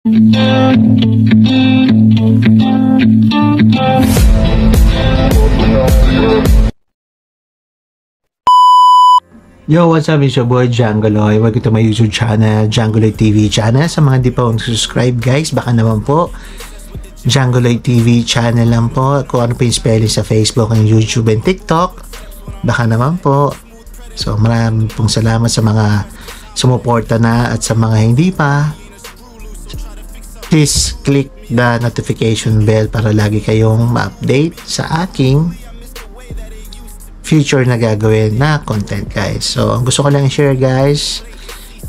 Yo, what's up? It's your boy Jangoloy. Welcome to my YouTube channel, Jangoloy TV channel. Sa mga di pa subscribe guys, baka naman po Jangoloy TV channel lang po. Kung ano po yung spelling sa Facebook, and YouTube, and TikTok, baka naman po. So maraming pong salamat sa mga sumuporta na at sa mga hindi pa. Please click the notification bell para lagi kayong ma-update sa aking future na gagawin na content guys. So ang gusto ko lang i-share guys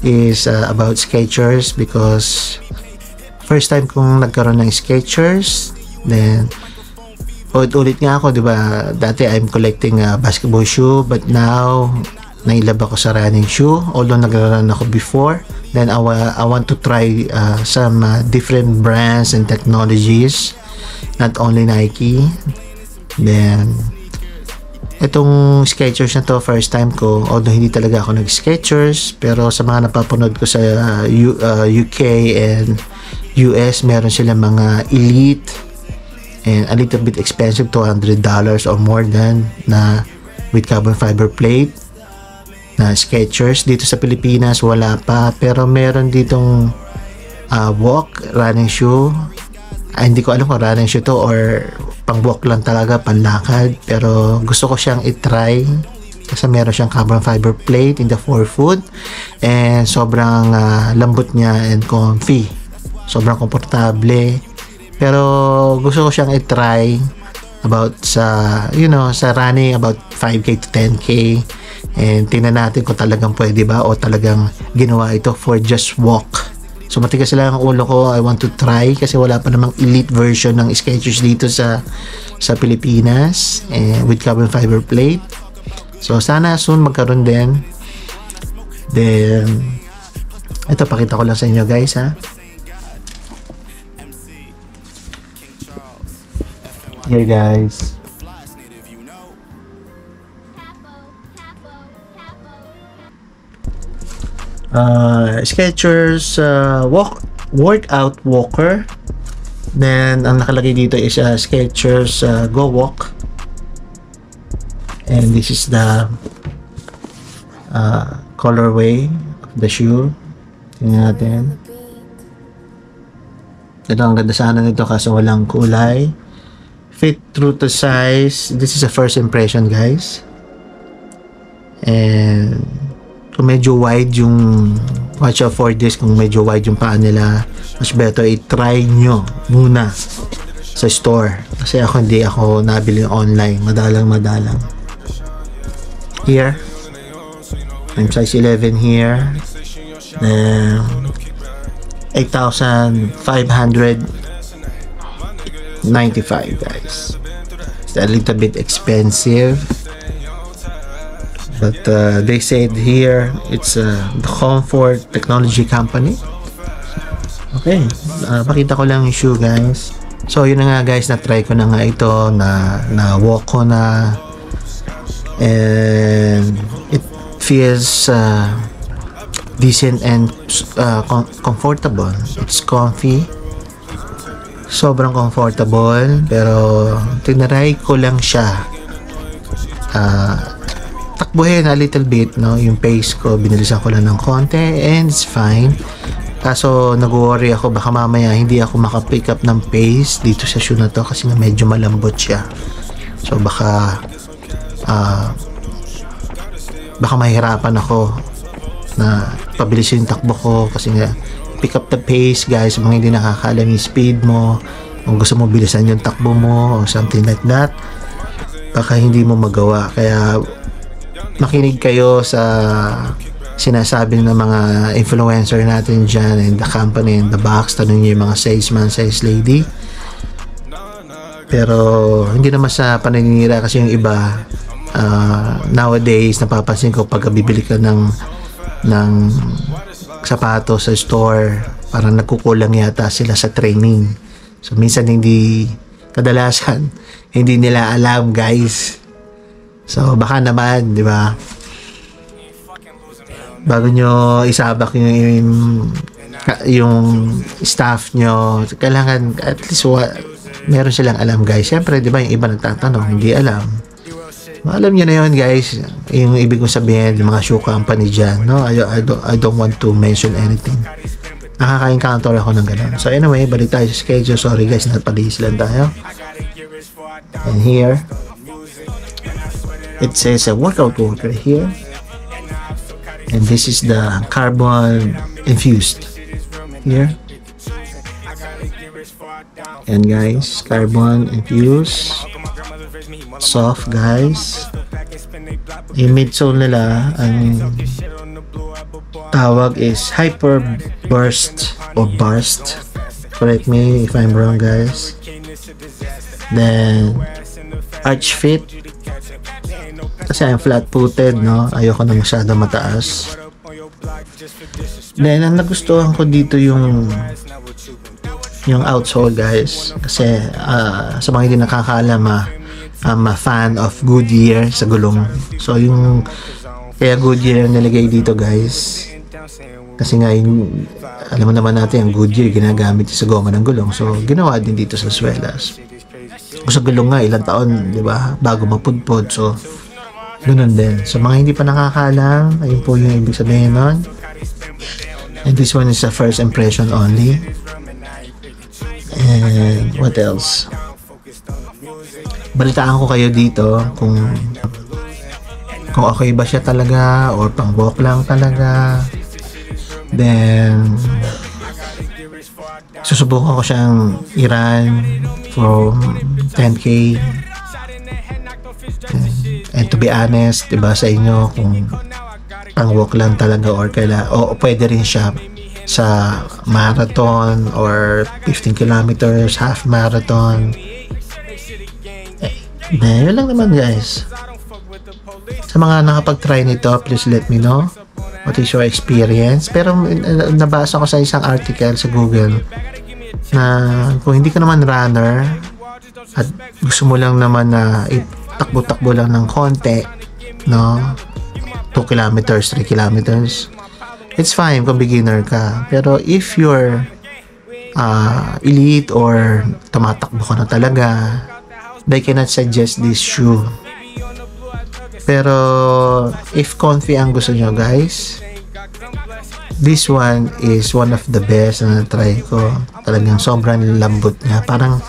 is about Skechers, because first time kong nagkaroon ng Skechers. Then ulit nga ako, diba, dati I'm collecting basketball shoe, but now nailab ako sa running shoe, although nag-run ako before. Then I want to try some different brands and technologies, not only Nike. Then itong Skechers na to, first time ko, although hindi talaga ako nag-Skechers, pero sa mga napapanood ko sa UK and US, meron sila mga elite and a little bit expensive, $200 or more than, na with carbon fiber plate na Skechers. Dito sa Pilipinas wala pa, pero meron ditong walk running shoe. Hindi ko alam kung running shoe to or pang walk lang talaga, panlakad, pero gusto ko siyang i-try kasi meron siyang carbon fiber plate in the forefoot and sobrang lambot niya and comfy, sobrang komportable. Pero gusto ko siyang i-try about sa, you know, sa running, about 5k to 10k, and tingnan natin kung talagang pwede ba o talagang ginawa ito for just walk. So matigas lang ang ulo ko, I want to try kasi wala pa namang elite version ng Skechers dito sa Pilipinas with carbon fiber plate. So sana soon magkaroon din. Then ito, pakita ko lang sa inyo guys ha. Here guys. Skechers workout walker. Then ang nakalagay dito is Skechers Go Walk, and this is the colorway of the shoe. Tingnan natin. Ito, ang ganda sana nito kaso walang kulay. Fit true to size. This is a first impression guys. And kung medyo wide yung, watch out for this, kung medyo wide yung paa nila, mas better i-try nyo muna sa store, kasi hindi ako nabili online, madalang. Here I'm size 11 here, 8,595 guys. It's a little bit expensive, but they said here it's the Comfort Technology Company. Okay, pakita ko lang yung shoe guys. So yun na nga guys, na-try ko na nga ito, na walk ko na, and it feels decent and comfortable. It's comfy, sobrang comfortable, pero tinaray ko lang siya takbuhin a little bit, no, yung pace ko, binilisan ko lang ng konti and it's fine. Kaso nag-worry ako baka mamaya hindi ako makapick up ng pace dito sa shoe na to kasi medyo malambot siya. So baka mahirapan ako na pabilisin yung takbo ko kasi nga pick up the pace guys. Mga hindi nakakaalam yung speed mo, kung gusto mo bilisan yung takbo mo or something like that, baka hindi mo magawa. Kaya makinig kayo sa sinasabi ng mga influencer natin dyan and the company in the box. Tanong nyo yung mga salesman, sales lady. Pero hindi naman sa paninira kasi yung iba nowadays napapansin ko pag bibili ka ng sapatos sa store, parang nagkukulang yata sila sa training. So minsan kadalasan hindi nila alam guys. So baka naman, di ba, bago nyo isabak yung yung staff nyo, kailangan at least meron silang alam guys. Siyempre, di ba, yung iba nagtatanong, hindi alam. Alam nyo na yun guys, yung ibig kong sabihin, yung mga shoe company dyan, no? I don't want to mention anything. Nakaka-encounter ako ng ganun. So anyway, balik tayo sa schedule. Sorry guys, napalihis lang tayo. And here, it says a workout worker here. And this is the carbon infused here. And guys, carbon infused. Soft guys. Yung midsole nila, ang tawag is hyper burst or burst. Correct me if I'm wrong guys. Then arch fit, kasi I'm flat footed, no, ayoko na masyado mataas. Then ang nagustuhan ko dito yung outsole guys, kasi sa mga hindi nakakaalam, I'm a fan of Goodyear sa gulong. So yung kaya Goodyear nilagay dito guys, kasi nga yung, alam mo naman natin ang Goodyear ginagamit sa goma ng gulong, so ginawa din dito sa swelas. Sa gulong nga ilang taon, di ba, bago mapudpod, so ganun din. So mga hindi pa nakakalam, ayun po yung ibig sabihin nun. And this one is a first impression only. And what else? Balitaan ko kayo dito kung okay ba siya talaga or pang walk lang talaga. Then susubukan ko siyang i-run from 10k. And to be honest, diba, sa inyo kung pang walk lang talaga or pwede rin siya sa marathon or 15 kilometers, half marathon. Yun lang naman guys. Sa mga nakapag-try nito, please let me know what is your experience. Pero nabasa ko sa isang article sa Google na kung hindi ka naman runner at gusto mo lang naman na takbo-takbo lang ng konti, no, 2 kilometers, 3 kilometers, it's fine kung beginner ka. Pero if you're elite or tumatakbo ka na talaga, I cannot suggest this shoe. Pero if comfy ang gusto nyo guys, this one is one of the best na try ko. Talagang sobrang lambot niya, parang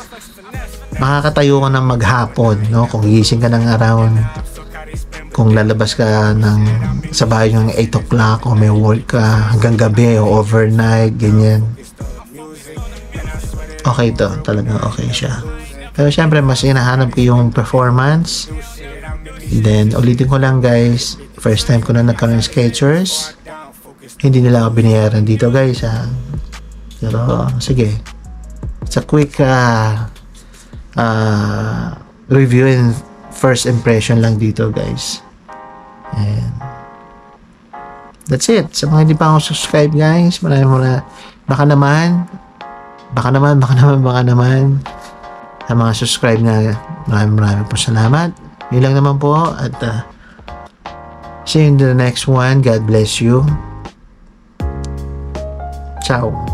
makakatayo ka ng maghapon, no? Kung gising ka ng around, kung lalabas ka sa bahay ng 8 o'clock o may work ka hanggang gabi o overnight, ganyan, okay to, talagang okay siya. Pero syempre mas hinahanap ko yung performance. Then ulitin ko lang guys, first time ko na nagkaroon ng Skechers, hindi nila ako binayaran dito guys, ha. Pero sige, it's a quick review and first impression lang dito guys. And that's it. Sa mga hindi pa ako subscribe guys, baka naman sa mga subscribe na, maraming po salamat. Yun lang naman po, at see you in the next one. God bless you. Ciao.